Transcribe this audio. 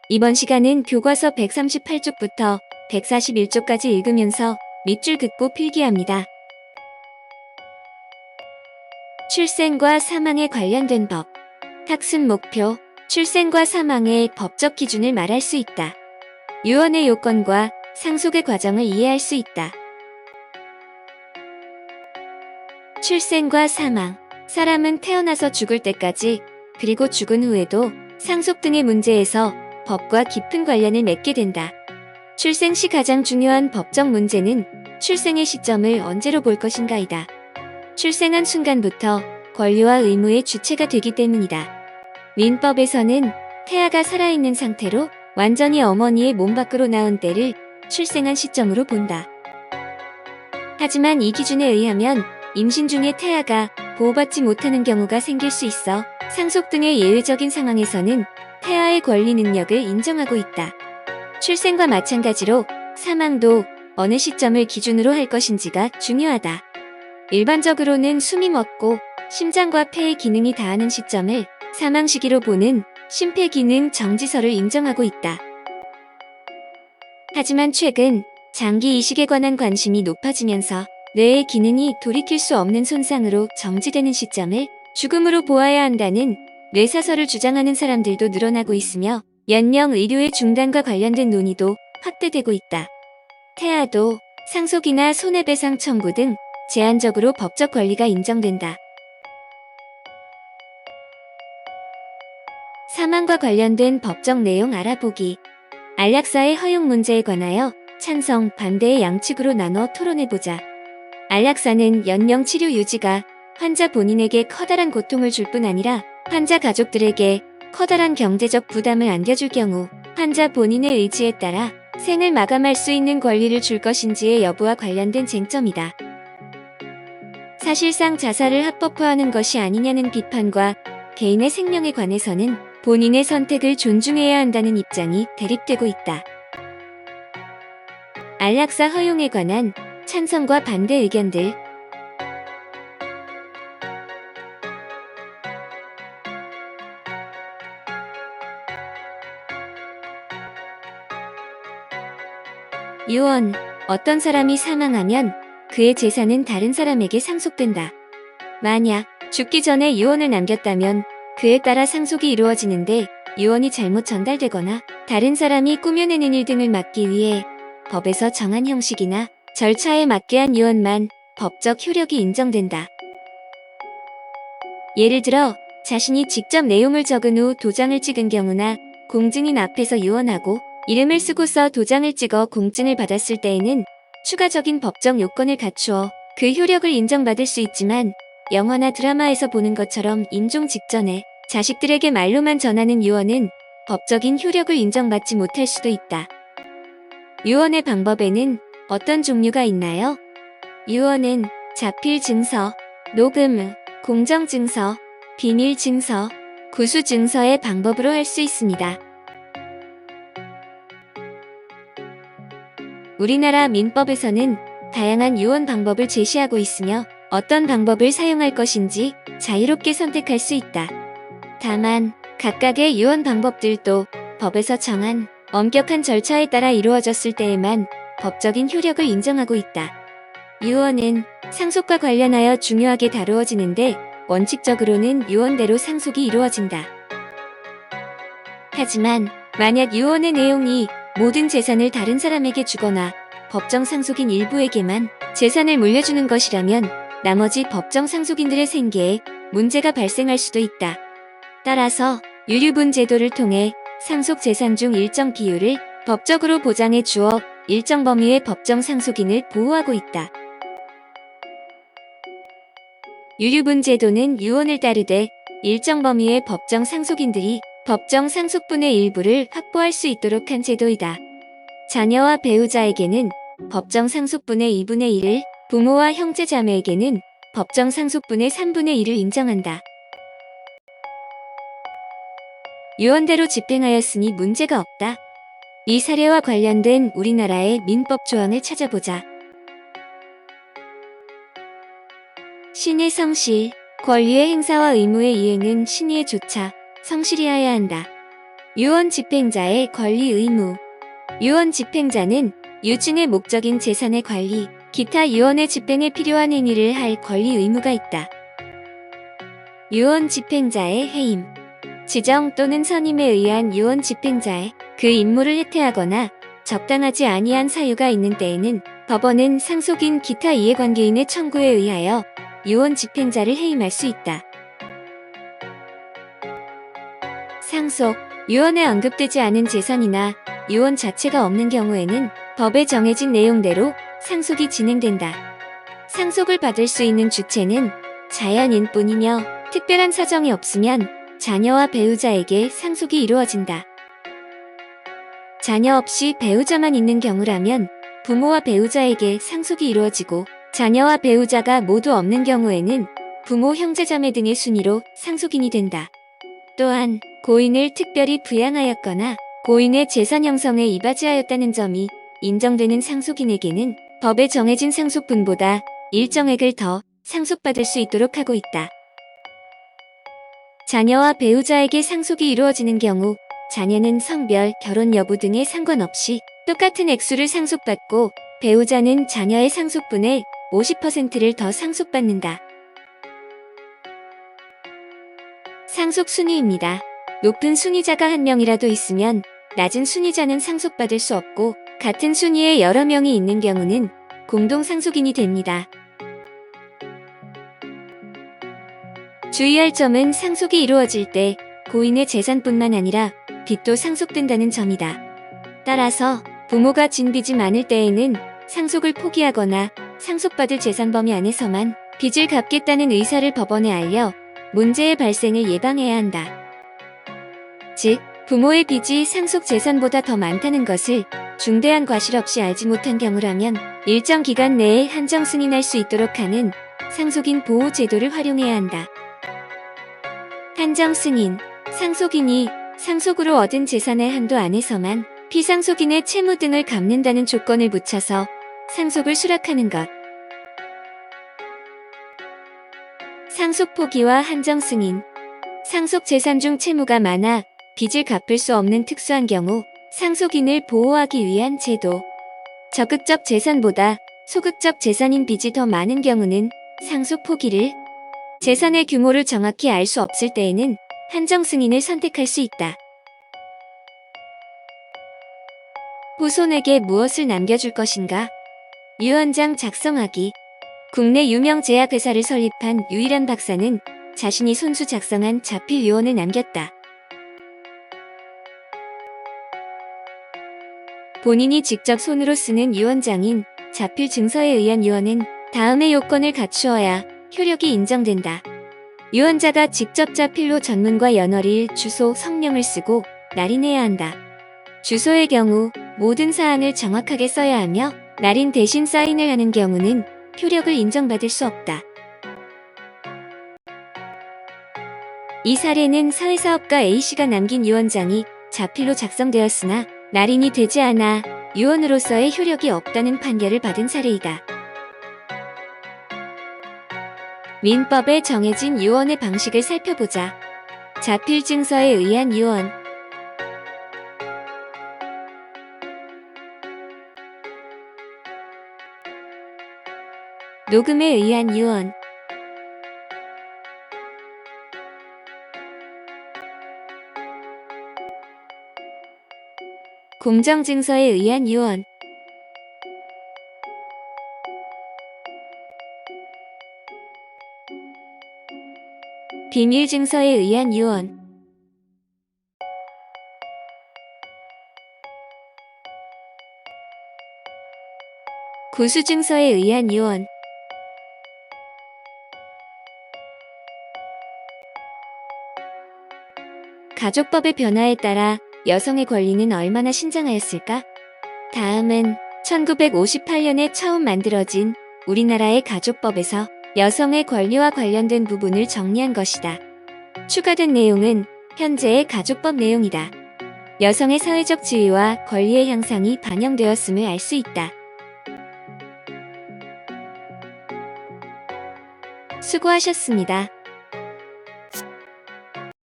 이번 시간은 교과서 138쪽부터 141쪽까지 읽으면서 밑줄 긋고 필기합니다. 출생과 사망에 관련된 법. 학습 목표. 출생과 사망의 법적 기준을 말할 수 있다. 유언의 요건과 상속의 과정을 이해할 수 있다. 출생과 사망. 사람은 태어나서 죽을 때까지, 그리고 죽은 후에도 상속 등의 문제에서 법과 깊은 관련을 맺게 된다. 출생 시 가장 중요한 법적 문제는 출생의 시점을 언제로 볼 것인가이다. 출생한 순간부터 권리와 의무의 주체가 되기 때문이다. 민법에서는 태아가 살아있는 상태로 완전히 어머니의 몸 밖으로 나온 때를 출생한 시점으로 본다. 하지만 이 기준에 의하면 임신 중에 태아가 보호받지 못하는 경우가 생길 수 있어 상속 등의 예외적인 상황에서는 태아의 권리 능력을 인정하고 있다. 출생과 마찬가지로 사망도 어느 시점을 기준으로 할 것인지가 중요하다. 일반적으로는 숨이 멎고 심장과 폐의 기능이 다하는 시점을 사망 시기로 보는 심폐기능 정지설을 인정하고 있다. 하지만 최근 장기 이식에 관한 관심이 높아지면서 뇌의 기능이 돌이킬 수 없는 손상으로 정지되는 시점을 죽음으로 보아야 한다는 뇌사설을 주장하는 사람들도 늘어나고 있으며 연령 의료의 중단과 관련된 논의도 확대되고 있다. 태아도 상속이나 손해배상 청구 등 제한적으로 법적 권리가 인정된다. 사망과 관련된 법적 내용 알아보기. 안락사의 허용 문제에 관하여 찬성, 반대의 양측으로 나눠 토론해보자. 안락사는 연명 치료 유지가 환자 본인에게 커다란 고통을 줄 뿐 아니라 환자 가족들에게 커다란 경제적 부담을 안겨줄 경우 환자 본인의 의지에 따라 생을 마감할 수 있는 권리를 줄 것인지의 여부와 관련된 쟁점이다. 사실상 자살을 합법화하는 것이 아니냐는 비판과 개인의 생명에 관해서는 본인의 선택을 존중해야 한다는 입장이 대립되고 있다. 안락사 허용에 관한 찬성과 반대 의견들. 유언. 어떤 사람이 사망하면 그의 재산은 다른 사람에게 상속된다. 만약 죽기 전에 유언을 남겼다면 그에 따라 상속이 이루어지는데 유언이 잘못 전달되거나 다른 사람이 꾸며내는 일 등을 막기 위해 법에서 정한 형식이나 절차에 맞게 한 유언만 법적 효력이 인정된다. 예를 들어 자신이 직접 내용을 적은 후 도장을 찍은 경우나 공증인 앞에서 유언하고 이름을 쓰고서 도장을 찍어 공증을 받았을 때에는 추가적인 법적 요건을 갖추어 그 효력을 인정받을 수 있지만 영화나 드라마에서 보는 것처럼 임종 직전에 자식들에게 말로만 전하는 유언은 법적인 효력을 인정받지 못할 수도 있다. 유언의 방법에는 어떤 종류가 있나요? 유언은 자필 증서, 녹음, 공정 증서, 비밀 증서, 구수 증서의 방법으로 할 수 있습니다. 우리나라 민법에서는 다양한 유언 방법을 제시하고 있으며 어떤 방법을 사용할 것인지 자유롭게 선택할 수 있다. 다만 각각의 유언 방법들도 법에서 정한 엄격한 절차에 따라 이루어졌을 때에만 법적인 효력을 인정하고 있다. 유언은 상속과 관련하여 중요하게 다루어지는데 원칙적으로는 유언대로 상속이 이루어진다. 하지만 만약 유언의 내용이 모든 재산을 다른 사람에게 주거나 법정 상속인 일부에게만 재산을 물려주는 것이라면 나머지 법정 상속인들의 생계에 문제가 발생할 수도 있다. 따라서 유류분 제도를 통해 상속 재산 중 일정 비율을 법적으로 보장해 주어 일정 범위의 법정 상속인을 보호하고 있다. 유류분 제도는 유언을 따르되 일정 범위의 법정 상속인들이 법정 상속분의 일부를 확보할 수 있도록 한 제도이다. 자녀와 배우자에게는 법정 상속분의 2분의 1을, 부모와 형제 자매에게는 법정 상속분의 3분의 1을 인정한다. 유언대로 집행하였으니 문제가 없다. 이 사례와 관련된 우리나라의 민법 조항을 찾아보자. 신의 성실. 권리의 행사와 의무의 이행은 신의에 조차 성실히 해야 한다. 유언 집행자의 권리 의무. 유언 집행자는 유증의 목적인 재산의 관리, 기타 유언의 집행에 필요한 행위를 할 권리 의무가 있다. 유언 집행자의 해임. 지정 또는 선임에 의한 유언 집행자의 그 임무를 해태하거나 적당하지 아니한 사유가 있는 때에는 법원은 상속인 기타 이해관계인의 청구에 의하여 유언 집행자를 해임할 수 있다. 상속. 유언에 언급되지 않은 재산이나 유언 자체가 없는 경우에는 법에 정해진 내용대로 상속이 진행된다. 상속을 받을 수 있는 주체는 자연인뿐이며 특별한 사정이 없으면 자녀와 배우자에게 상속이 이루어진다. 자녀 없이 배우자만 있는 경우라면 부모와 배우자에게 상속이 이루어지고 자녀와 배우자가 모두 없는 경우에는 부모, 형제자매 등의 순위로 상속인이 된다. 또한 고인을 특별히 부양하였거나 고인의 재산 형성에 이바지하였다는 점이 인정되는 상속인에게는 법에 정해진 상속분보다 일정액을 더 상속받을 수 있도록 하고 있다. 자녀와 배우자에게 상속이 이루어지는 경우 자녀는 성별, 결혼 여부 등에 상관없이 똑같은 액수를 상속받고 배우자는 자녀의 상속분의 50%를 더 상속받는다. 상속 순위입니다. 높은 순위자가 한 명이라도 있으면 낮은 순위자는 상속받을 수 없고 같은 순위에 여러 명이 있는 경우는 공동 상속인이 됩니다. 주의할 점은 상속이 이루어질 때 고인의 재산뿐만 아니라 빚도 상속된다는 점이다. 따라서 부모가 진 빚이 많을 때에는 상속을 포기하거나 상속받을 재산 범위 안에서만 빚을 갚겠다는 의사를 법원에 알려 문제의 발생을 예방해야 한다. 즉, 부모의 빚이 상속 재산보다 더 많다는 것을 중대한 과실 없이 알지 못한 경우라면 일정 기간 내에 한정 승인할 수 있도록 하는 상속인 보호 제도를 활용해야 한다. 한정 승인. 상속인이 상속으로 얻은 재산의 한도 안에서만 피상속인의 채무 등을 갚는다는 조건을 붙여서 상속을 수락하는 것. 상속 포기와 한정 승인. 상속 재산 중 채무가 많아 빚을 갚을 수 없는 특수한 경우 상속인을 보호하기 위한 제도. 적극적 재산보다 소극적 재산인 빚이 더 많은 경우는 상속 포기를, 재산의 규모를 정확히 알 수 없을 때에는 한정 승인을 선택할 수 있다. 후손에게 무엇을 남겨줄 것인가? 유언장 작성하기. 국내 유명 제약회사를 설립한 유일한 박사는 자신이 손수 작성한 자필 유언을 남겼다. 본인이 직접 손으로 쓰는 유언장인 자필 증서에 의한 유언은 다음의 요건을 갖추어야 효력이 인정된다. 유언자가 직접 자필로 전문과 연월일, 주소, 성명을 쓰고 날인해야 한다. 주소의 경우 모든 사항을 정확하게 써야 하며 날인 대신 사인을 하는 경우는 효력을 인정받을 수 없다. 이 사례는 사회사업가 A씨가 남긴 유언장이 자필로 작성되었으나 날인이 되지 않아 유언으로서의 효력이 없다는 판결을 받은 사례이다. 민법에 정해진 유언의 방식을 살펴보자. 자필 증서에 의한 유언. 녹음에 의한 유언. 공정증서에 의한 유언. 비밀증서에 의한 유언. 구수증서에 의한 유언. 가족법의 변화에 따라 여성의 권리는 얼마나 신장하였을까? 다음은 1958년에 처음 만들어진 우리나라의 가족법에서 여성의 권리와 관련된 부분을 정리한 것이다. 추가된 내용은 현재의 가족법 내용이다. 여성의 사회적 지위와 권리의 향상이 반영되었음을 알 수 있다. 수고하셨습니다.